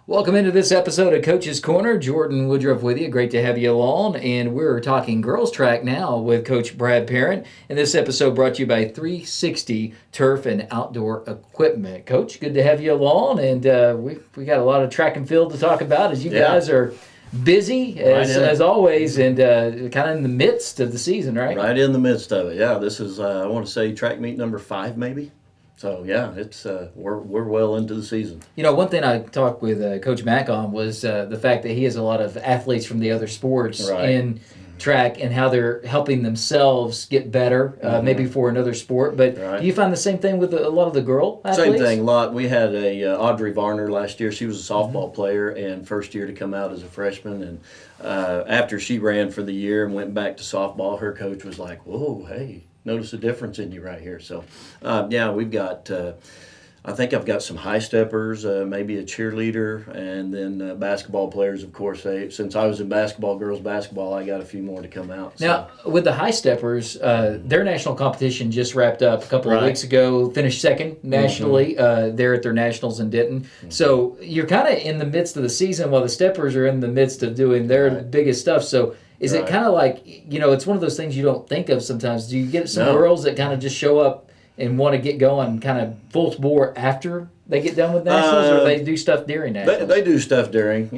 Welcome into this episode of Coach's Corner. Jordan Woodruff with you. Great to have you along. And we're talking girls track now with Coach Brad Parent. And this episode brought to you by 360 Turf and Outdoor Equipment. Coach, good to have you along. And we got a lot of track and field to talk about as you guys are busy as always, and kind of in the midst of the season, right? Right in the midst of it. Yeah, this is I want to say track meet number 5 maybe. So yeah, it's we're well into the season. You know, one thing I talked with Coach Mack on was the fact that he has a lot of athletes from the other sports in track and how they're helping themselves get better, maybe for another sport. But do you find the same thing with a lot of the girl athletes? Same thing. A lot. We had a Audrey Varner last year. She was a softball player and first year to come out as a freshman. And after she ran for the year and went back to softball, her coach was like, "Whoa, hey, notice a difference in you right here." So, we've got, I think I've got some high steppers, maybe a cheerleader, and then basketball players, of course. Since I was in girls basketball, I got a few more to come out. So. Now, with the high steppers, their national competition just wrapped up a couple of weeks ago, finished second nationally there at their nationals in Denton. So you're kind of in the midst of the season while the steppers are in the midst of doing their biggest stuff. So is it kind of like, it's one of those things you don't think of sometimes. Do you get some girls that kind of just show up and want to get going kind of full bore after they get done with nationals, or they do stuff during nationals? They do stuff during.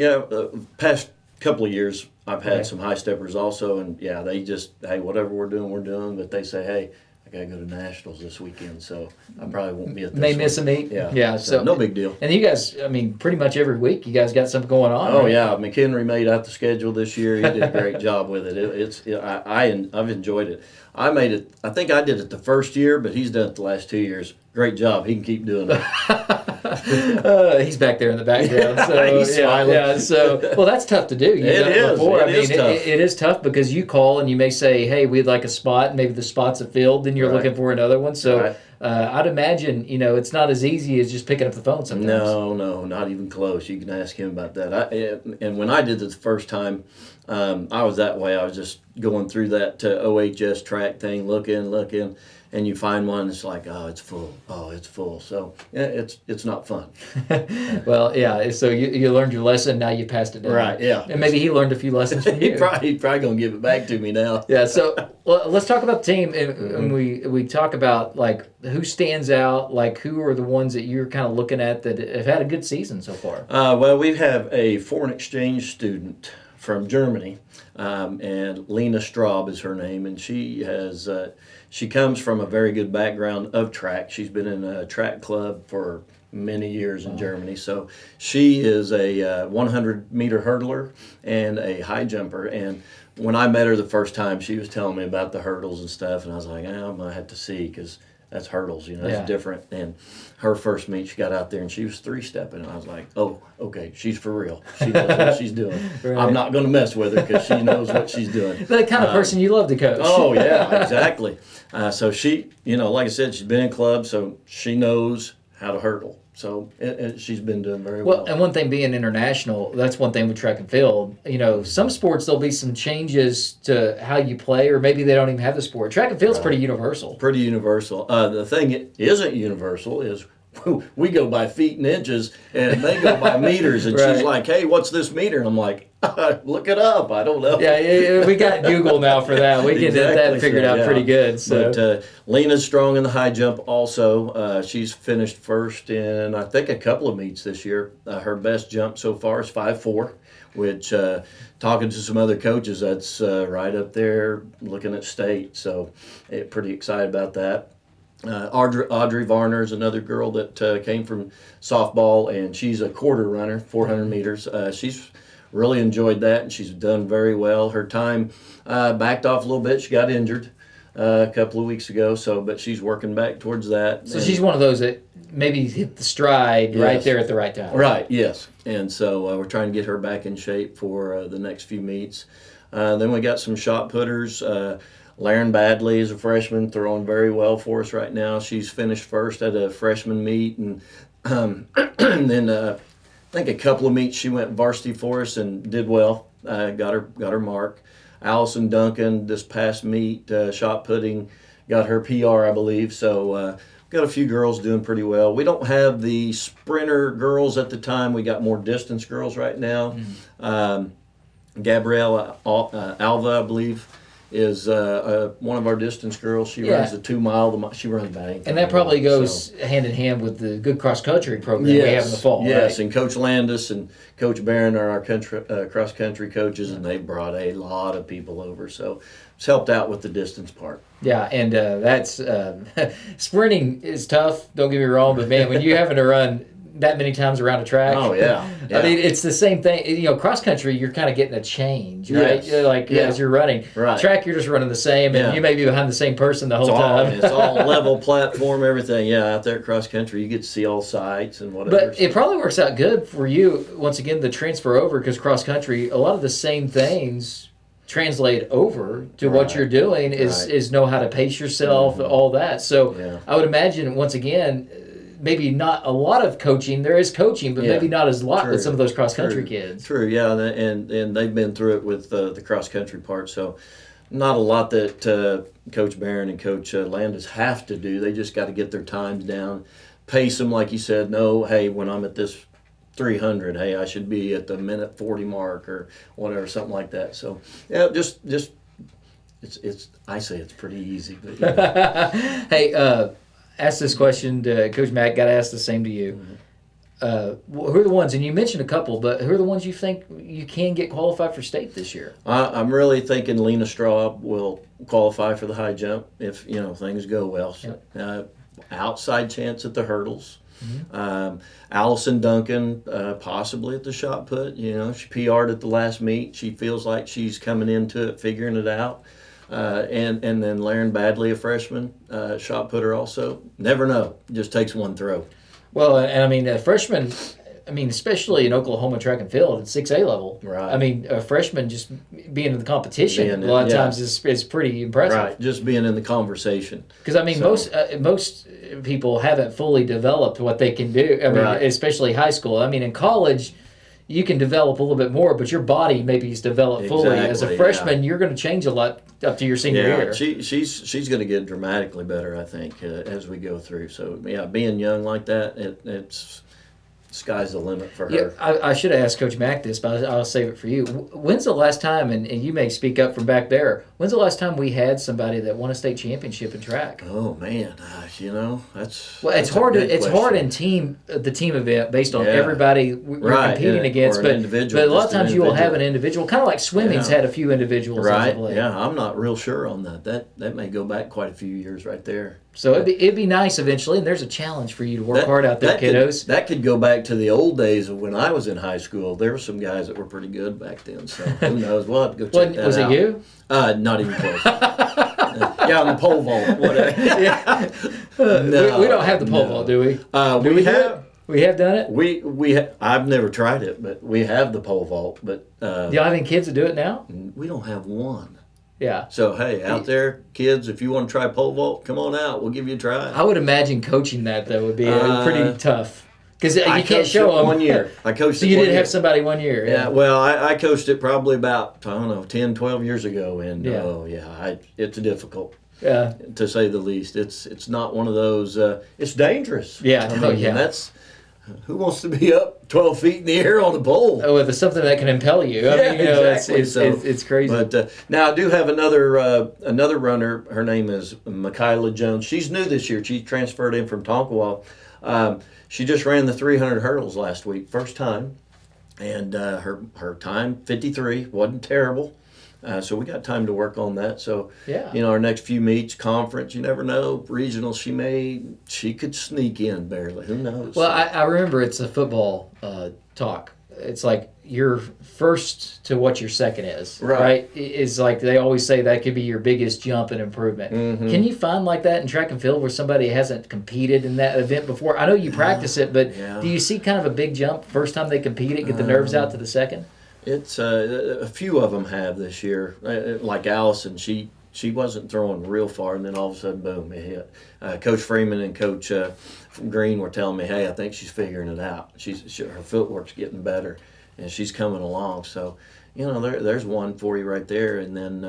Past couple of years I've had some high steppers also, and they just, hey, whatever we're doing. But they say, hey, I got to go to nationals this weekend, so I probably won't be at this May one. miss a meet. Yeah. So no big deal. And you guys, I mean, pretty much every week you guys got something going on. Oh right? yeah, McHenry made out the schedule this year. He did a great job with it. I've enjoyed it. I made it. I think I did it the first year, but he's done it the last 2 years. Great job. He can keep doing it. He's back there in the background. So he's smiling. Yeah. So that's tough to do. You've done it before. It is tough. It is tough because you call and you may say, "Hey, we'd like a spot." Maybe the spot's a filled, then you're looking for another one. So I'd imagine it's not as easy as just picking up the phone sometimes. No, not even close. You can ask him about that. And when I did it the first time, I was that way. I was just going through that OHS track thing, looking, and you find one. It's like, oh, it's full. So it's not fun. Well, yeah. So you learned your lesson. Now you passed it down. Right. Yeah. And maybe he learned a few lessons from you. He's probably gonna give it back to me now. Yeah. So let's talk about the team, and we talk about like who stands out, like who are the ones that you're kind of looking at that have had a good season so far. Well, we have a foreign exchange student from Germany, and Lena Straub is her name, and she comes from a very good background of track. She's been in a track club for many years in Germany, so she is a 100-meter hurdler and a high jumper. And when I met her the first time, she was telling me about the hurdles and stuff, and I was like, I'm gonna have to see because that's hurdles, it's different. And her first meet, she got out there and she was 3-stepping, and I was like, oh, okay, she's for real. She knows what she's doing. Right. I'm not going to mess with her because she knows what she's doing. The kind of person you love to coach. Oh, yeah, exactly. So she, like I said, she's been in clubs, so she knows how to hurdle. So she's been doing very well. Well, and one thing being international, that's one thing with track and field. Some sports there'll be some changes to how you play, or maybe they don't even have the sport. Track and field's pretty universal. Pretty universal. The thing that isn't universal is we go by feet and inches, and they go by meters. And she's like, "Hey, what's this meter?" And I'm like, "Look it up. I don't know." Yeah, we got Google now for that. We can get that figured out pretty good. So. But Lena's strong in the high jump also. She's finished first in, I think, a couple of meets this year. Her best jump so far is 5.4, which, talking to some other coaches, that's right up there looking at state. So pretty excited about that. Audrey Varner is another girl that came from softball, and she's a quarter runner, 400 meters. She's really enjoyed that, and she's done very well. Her time backed off a little bit. She got injured a couple of weeks ago, but she's working back towards that. So she's one of those that maybe hit the stride right there at the right time. Right, yes. And so we're trying to get her back in shape for the next few meets. Then we got some shot putters. Laren Badley is a freshman, throwing very well for us right now. She's finished first at a freshman meet, and then I think a couple of meets she went varsity for us and did well. Got her mark. Allison Duncan this past meet, shot putting, got her PR, I believe. So got a few girls doing pretty well. We don't have the sprinter girls at the time. We got more distance girls right now. Gabriella Alva, I believe, is one of our distance girls. She runs the 2 mile. She runs about 8. And that probably goes hand in hand with the good cross country program we have in the fall. Yes, right? And Coach Landis and Coach Barron are our cross country coaches, and they brought a lot of people over. So it's helped out with the distance part. Yeah, and that's sprinting is tough. Don't get me wrong, but man, when you're having to run that many times around a track. Oh yeah. I mean, it's the same thing. You know, cross country, you're kind of getting a change, right? Yes. As you're running. Right. Track, you're just running the same, and you may be behind the same person the whole time. It's all level platform, everything. Yeah, out there at cross country, you get to see all sides and whatever. But it probably works out good for you, once again, the transfer over, because cross country, a lot of the same things translate over to what you're doing is know how to pace yourself, all that. So I would imagine, once again, maybe not a lot of coaching. There is coaching, but maybe not as lot with some of those cross-country kids. True, yeah, and they've been through it with the cross-country part, so not a lot that Coach Barron and Coach Landis have to do. They just got to get their times down, pace them, like you said. No, hey, when I'm at this 300, hey, I should be at the minute 40 mark or whatever, something like that. So, yeah, just it's I say it's pretty easy. But, Hey, ask this question to Coach Mack. Got to ask the same to you. Who are the ones, and you mentioned a couple, but who are the ones you think you can get qualified for state this year? I'm really thinking Lena Straub will qualify for the high jump if things go well. So, outside chance at the hurdles. Allison Duncan possibly at the shot put. She PR'd at the last meet. She feels like she's coming into it, figuring it out. And then Laren Badley, a freshman, shot putter also. Never know. Just takes one throw. Well, and I mean, a freshman, especially in Oklahoma track and field at 6A level. Right. I mean, a freshman just being in the competition a lot of times is pretty impressive. Right, just being in the conversation. Because, most people haven't fully developed what they can do. Especially high school. In college, you can develop a little bit more, but your body maybe is developed fully. As a freshman, you're going to change a lot up to your senior year. She's going to get dramatically better, I think, as we go through. So, being young like that, it's sky's the limit for her. Yeah, I should have asked Coach Mack this, but I'll save it for you. When's the last time, and you may speak up from back there, when's the last time we had somebody that won a state championship in track? Oh, man. That's it's hard in the team event based on everybody we're competing against. But a lot of times you will have an individual, kind of like swimming's had a few individuals. Right, I'm not real sure on that. That may go back quite a few years right there. So it'd be nice eventually, and there's a challenge for you to work hard out there, kiddos. That could go back to the old days of when I was in high school. There were some guys that were pretty good back then. So who knows? We'll have to go check that out. Was it you? Not even close. On the pole vault. Whatever. No, we don't have the pole vault, do we? We have. We have done it? I've never tried it, but we have the pole vault. But do y'all have any kids that do it now? We don't have one. Yeah. So, hey, out there, kids, if you want to try pole vault, come on out. We'll give you a try. I would imagine coaching that, though, would be pretty tough. Because you can't show them. 1 year. I coached it. So you did have somebody 1 year. Yeah, well, I coached it probably about, 10, 12 years ago. And, it's difficult. Yeah. To say the least. It's not one of those, it's dangerous. Yeah. And that's, who wants to be up 12 feet in the air on a pole? Oh, with something that can impel you. Exactly. It's crazy. But now I do have another runner. Her name is Michaela Jones. She's new this year. She transferred in from Tonkawa. She just ran the 300 hurdles last week, first time. And her time, 53, wasn't terrible. So we got time to work on that. So, our next few meets, conference, you never know. Regional, she could sneak in barely. Who knows? Well, I remember it's a football talk. It's like you're first to what your second is, right? It's like they always say that could be your biggest jump and improvement. Mm-hmm. Can you find like that in track and field where somebody hasn't competed in that event before? I know you practice it, but do you see kind of a big jump first time they compete it, get the nerves out to the second? It's a few of them have this year. Like Allison, she wasn't throwing real far, and then all of a sudden, boom, it hit. Coach Freeman and Coach Green were telling me, hey, I think she's figuring it out. Her footwork's getting better, and she's coming along. So, there's one for you right there. And then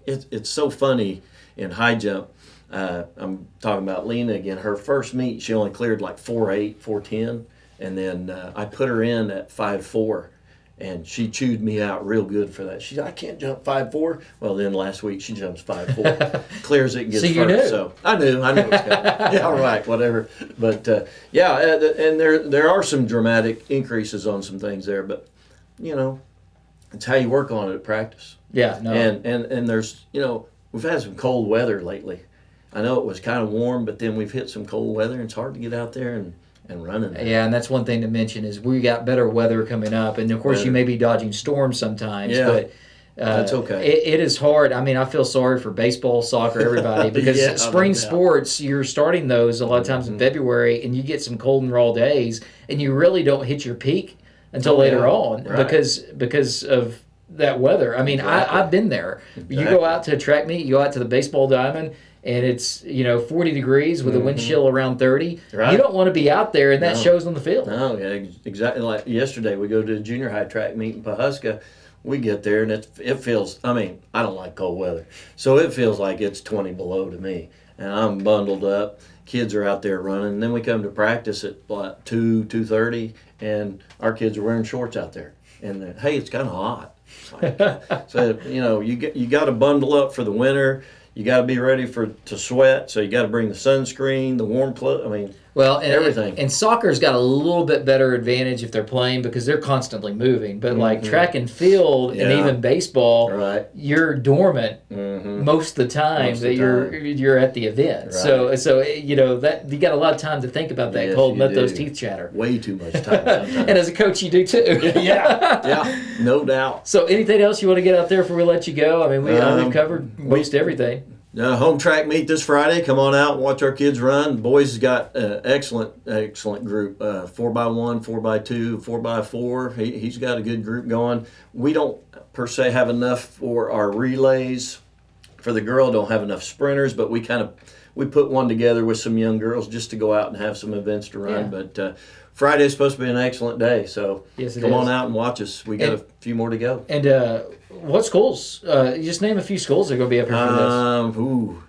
it's so funny in high jump. I'm talking about Lena again. Her first meet, she only cleared like 4.8, 4.10, and then I put her in at 5.4. And she chewed me out real good for that. She said, I can't jump 5.4. Well, then last week she jumps 5.4. Clears it and gets So you first. knew. So I knew it was coming. Yeah, all right, whatever. But, and there are some dramatic increases on some things there. But, it's how you work on it at practice. Yeah, no. And there's, we've had some cold weather lately. I know it was kind of warm, but then we've hit some cold weather, and it's hard to get out there and running. Yeah, and that's one thing to mention is we got better weather coming up, and of course you may be dodging storms sometimes, but that's okay. It is hard. I mean, I feel sorry for baseball, soccer, everybody, because spring sports, you're starting those a lot of times in February, and you get some cold and raw days, and you really don't hit your peak until later on because of that weather. I mean, I've been there. You go out to a track meet, you go out to the baseball diamond, and it's 40 degrees with a wind chill around 30. Right. You don't want to be out there, and that shows on the field. No, yeah, exactly. Like yesterday, we go to a junior high track meet in Pahuska. We get there, and it feels. I mean, I don't like cold weather, so it feels like it's 20 below to me, and I'm bundled up. Kids are out there running, and then we come to practice at like 2:30, and our kids are wearing shorts out there. And hey, it's kind of hot. So you got to bundle up for the winter. You got to be ready to sweat, so you got to bring the sunscreen, the warm clothes. I mean, everything. And soccer's got a little bit better advantage if they're playing because they're constantly moving. But like track and field and even baseball, you're dormant most of the time you're at the event. Right. So that you got a lot of time to think about that cold and let those teeth chatter. Way too much time sometimes. And as a coach, you do too. yeah, no doubt. So anything else you want to get out there before we let you go? I mean, we've covered most everything. Home track meet this Friday. Come on out and watch our kids run. Boys has got an excellent group. 4x1, 4x2, 4x4. He's got a good group going. We don't per se have enough for our relays. For the girl, don't have enough sprinters, but we put one together with some young girls just to go out and have some events to run. Yeah. But Friday's supposed to be an excellent day, so come on out and watch us. We got a few more to go. And what schools? You just name a few schools that are going to be up here for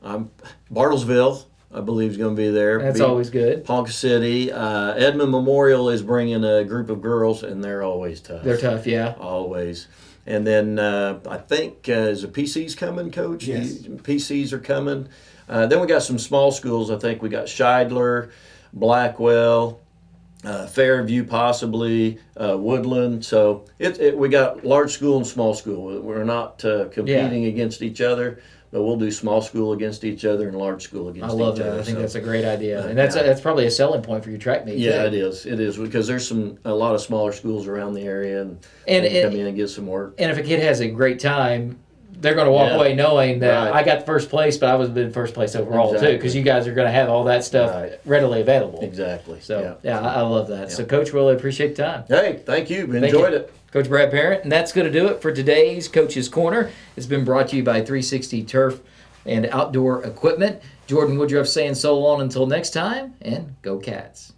this. Bartlesville, I believe, is going to be there. That's always good. Ponca City. Edmond Memorial is bringing a group of girls, and they're always tough. They're tough, yeah. Always. And then I think, is the PC's coming, Coach? Yes. PC's are coming. Then we got some small schools. I think we got Scheidler, Blackwell, Fairview possibly, Woodland. So we got large school and small school. We're not competing against each other, but we'll do small school against each other and large school against each other. I love that. I think that's a great idea, and that's probably a selling point for your track meet. Yeah, it is. It is because there's a lot of smaller schools around the area, and come in and get some work. And if a kid has a great time, they're going to walk away knowing that I got first place, but I was in first place overall too, because you guys are going to have all that stuff readily available. Exactly. So I love that. Yeah. So Coach, really appreciate the time. Hey, thank you. Enjoyed it. Coach Brad Parent, and that's going to do it for today's Coach's Corner. It's been brought to you by 360 Turf and Outdoor Equipment. Jordan Woodruff saying so long until next time, and go Cats.